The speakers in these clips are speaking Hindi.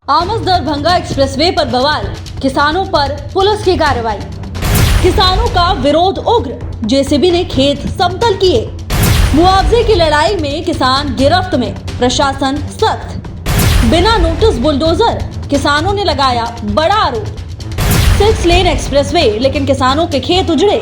आमस दरभंगा एक्सप्रेसवे पर बवाल, किसानों पर पुलिस की कार्रवाई। किसानों का विरोध उग्र, जेसीबी ने खेत समतल किए। मुआवजे की लड़ाई में किसान गिरफ्त में, प्रशासन सख्त। बिना नोटिस बुलडोजर, किसानों ने लगाया बड़ा आरोप। 6 लेन एक्सप्रेसवे, लेकिन किसानों के खेत उजड़े।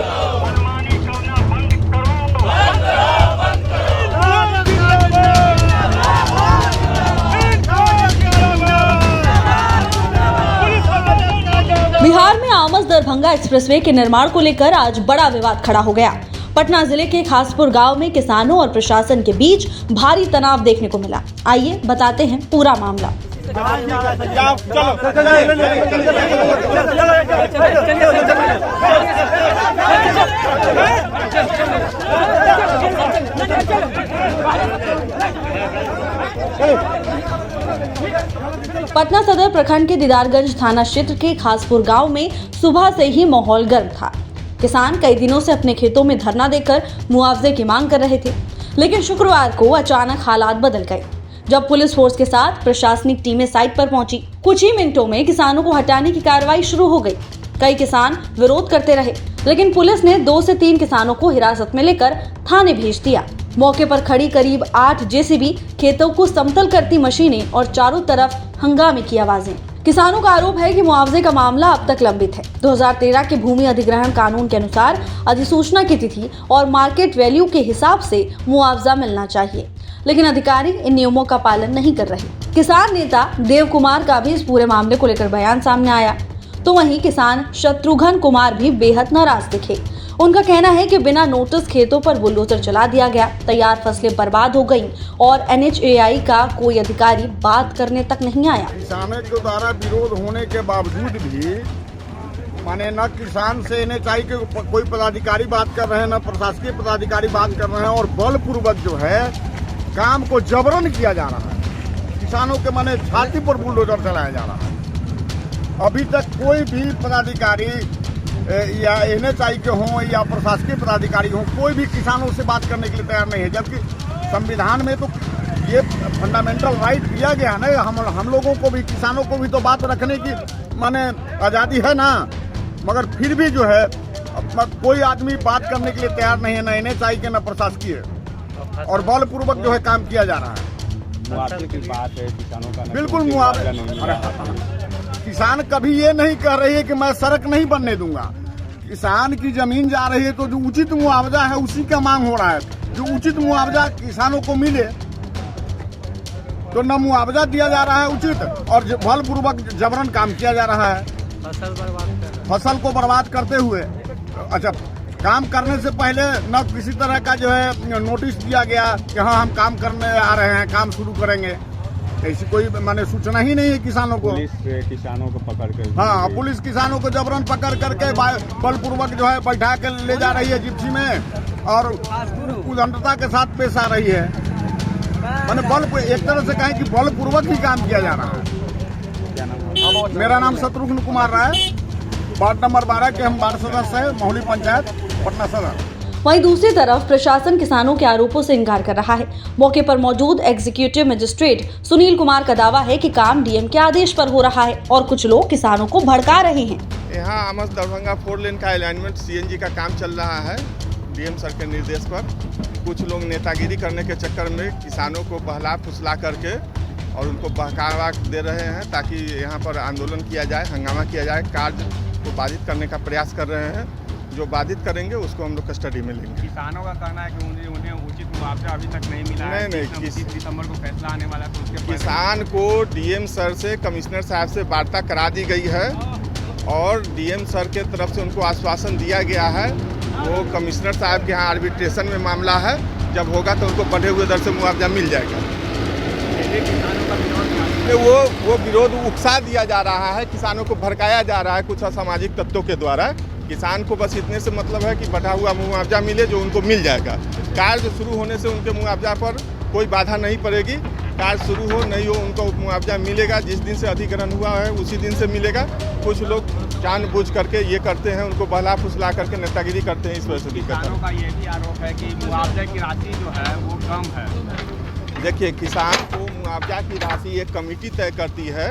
बिहार में आमस दरभंगा एक्सप्रेसवे के निर्माण को लेकर आज बड़ा विवाद खड़ा हो गया। पटना जिले के खासपुर गांव में किसानों और प्रशासन के बीच भारी तनाव देखने को मिला। आइए बताते हैं पूरा मामला। पटना सदर प्रखंड के दीदारगंज थाना क्षेत्र के खासपुर गांव में सुबह से ही माहौल गर्म था। किसान कई दिनों से अपने खेतों में धरना देकर मुआवजे की मांग कर रहे थे, लेकिन शुक्रवार को अचानक हालात बदल गए जब पुलिस फोर्स के साथ प्रशासनिक टीमें साइट पर पहुंची। कुछ ही मिनटों में किसानों को हटाने की कार्रवाई शुरू हो गई। कई किसान विरोध करते रहे, लेकिन पुलिस ने 2 से 3 किसानों को हिरासत में लेकर थाने भेज दिया। मौके पर खड़ी करीब 8 जेसीबी, खेतों को समतल करती मशीनें और चारों तरफ हंगामे की आवाजें। किसानों का आरोप है कि मुआवजे का मामला अब तक लंबित है। 2013 के भूमि अधिग्रहण कानून के अनुसार अधिसूचना की तिथि और मार्केट वैल्यू के हिसाब से मुआवजा मिलना चाहिए, लेकिन अधिकारी इन नियमों का पालन नहीं कर रहे। किसान नेता देव कुमार का भी इस पूरे मामले को लेकर बयान सामने आया, तो वहीं किसान शत्रुघ्न कुमार भी बेहद नाराज दिखे। उनका कहना है कि बिना नोटिस खेतों पर बुलडोजर चला दिया गया, तैयार फसलें बर्बाद हो गईं और NHAI का कोई अधिकारी बात करने तक नहीं आया। किसानों के द्वारा विरोध होने के बावजूद भी माने न किसान से NHAI के कोई पदाधिकारी बात कर रहे हैं, न प्रशासकीय पदाधिकारी बात कर रहे हैं और बलपूर्वक जो है काम को जबरन किया जा रहा है। किसानों के माने छाती पर बुलडोजर चलाया जा रहा है। अभी तक कोई भी पदाधिकारी या NHAI के हों या प्रशासकीय पदाधिकारी हों, कोई भी किसानों से बात करने के लिए तैयार नहीं है, जबकि संविधान में तो ये फंडामेंटल राइट दिया गया ना, हम लोगों को भी, किसानों को भी तो बात रखने की माने आज़ादी है ना, मगर फिर भी जो है कोई आदमी बात करने के लिए तैयार नहीं है, ना NHAI के, ना प्रशासकीय, और बलपूर्वक जो है काम किया जा रहा है। मुआवजे की बात है, किसानों का बिल्कुल मुआवजा। किसान कभी ये नहीं कह रही है कि मैं सड़क नहीं बनने दूंगा। किसान की जमीन जा रही है तो जो उचित मुआवजा है उसी का मांग हो रहा है। जो उचित मुआवजा किसानों को मिले तो न मुआवजा दिया जा रहा है उचित, और बलपूर्वक जबरन काम किया जा रहा है। फसल को बर्बाद करते हुए, अच्छा, काम करने से पहले न किसी तरह का जो है नोटिस दिया गया कि हाँ हम काम करने आ रहे हैं, काम शुरू करेंगे, ऐसी कोई माने सूचना ही नहीं है किसानों को। पुलिस किसानों को पकड़ कर, हाँ, पुलिस किसानों को जबरन पकड़ करके बलपूर्वक जो है बैठा के ले जा रही है जिप्सी में, और उदंडता के साथ पेश आ रही है। माने एक तरह से कहें कि बलपूर्वक ही काम किया जा रहा है। मेरा नाम शत्रुघ्न कुमार राय, वार्ड नंबर 12 के हम वार्ड सदस्य है, मोहली पंचायत, पटना सदर। वहीं दूसरी तरफ प्रशासन किसानों के आरोपों से इनकार कर रहा है। मौके पर मौजूद एग्जीक्यूटिव मजिस्ट्रेट सुनील कुमार का दावा है कि काम DM के आदेश पर हो रहा है और कुछ लोग किसानों को भड़का रहे हैं। यहाँ आमस दरभंगा 4 लेन का अलाइनमेंट CNG का काम चल रहा है DM सर के निर्देश पर। कुछ लोग नेतागिरी करने के चक्कर में किसानों को बहला फुसला करके और उनको बहकावा दे रहे हैं, ताकि यहाँ पर आंदोलन किया जाए, हंगामा किया जाए, कार्य को बाधित करने का प्रयास कर रहे हैं। जो बाधित करेंगे उसको हम लोग कस्टडी में लेंगे। किसानों का कहना है कि उन्हें उचित मुआवजा अभी तक नहीं मिला है। नहीं, 30 दिसंबर को फैसला आने वाला है, तो उसके किसान को DM सर से, कमिश्नर साहब से वार्ता करा दी गई है और DM सर के तरफ से उनको आश्वासन दिया गया है। वो कमिश्नर साहब के यहाँ आर्बिट्रेशन में मामला है, जब होगा तो उनको बढ़े हुए दर से मुआवजा मिल जाएगा। वो विरोध उकसा दिया जा रहा है, किसानों को भड़काया जा रहा है कुछ असामाजिक तत्वों के द्वारा। किसान को बस इतने से मतलब है कि बढ़ा हुआ मुआवजा मिले, जो उनको मिल जाएगा। कार्य शुरू होने से उनके मुआवजा पर कोई बाधा नहीं पड़ेगी। कार्य शुरू हो नहीं हो, उनको मुआवजा मिलेगा। जिस दिन से अधिग्रहण हुआ है उसी दिन से मिलेगा। कुछ लोग जानबूझ करके ये करते हैं, उनको बहला फुसला करके नेतागिरी करते हैं, इस वजह से दिक्कत है। किसानों का ये भी आरोप है कि मुआवजे की राशि जो है वो कम है। देखिए, किसान को मुआवजा की राशि एक कमेटी तय करती है,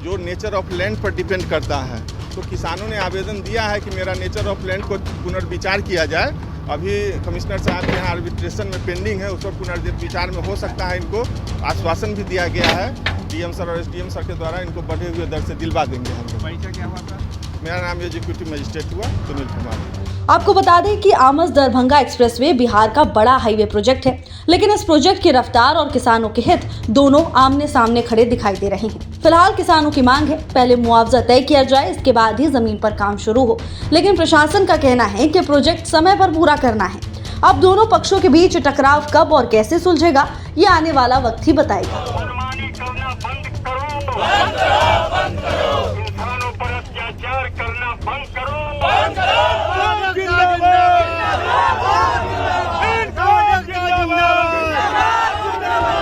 जो नेचर ऑफ लैंड पर डिपेंड करता है। तो किसानों ने आवेदन दिया है कि मेरा नेचर ऑफ लैंड को पुनर्विचार किया जाए। अभी कमिश्नर साहब के यहाँ आर्बिट्रेशन में पेंडिंग है, उस पर पुनर्विचार में हो सकता है। इनको आश्वासन भी दिया गया है डीएम सर और एसडीएम सर के द्वारा, इनको बढ़े हुए दर से दिलवा देंगे हम लोग। परिचय क्या हुआ सर? मेरा नाम एग्जीक्यूटिव मजिस्ट्रेट हुआ सुनील कुमार। आपको बता दें कि आमस दरभंगा एक्सप्रेसवे बिहार का बड़ा हाईवे प्रोजेक्ट है, लेकिन इस प्रोजेक्ट की रफ्तार और किसानों के हित दोनों आमने सामने खड़े दिखाई दे रहे हैं। फिलहाल किसानों की मांग है पहले मुआवजा तय किया जाए, इसके बाद ही जमीन पर काम शुरू हो। लेकिन प्रशासन का कहना है कि प्रोजेक्ट समय पर पूरा करना है। अब दोनों पक्षों के बीच टकराव कब और कैसे सुलझेगा, ये आने वाला वक्त ही बताएगा। मनमानी करना बंद करो, इंसानों पर अत्याचार करना बंद करो,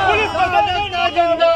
पुलिस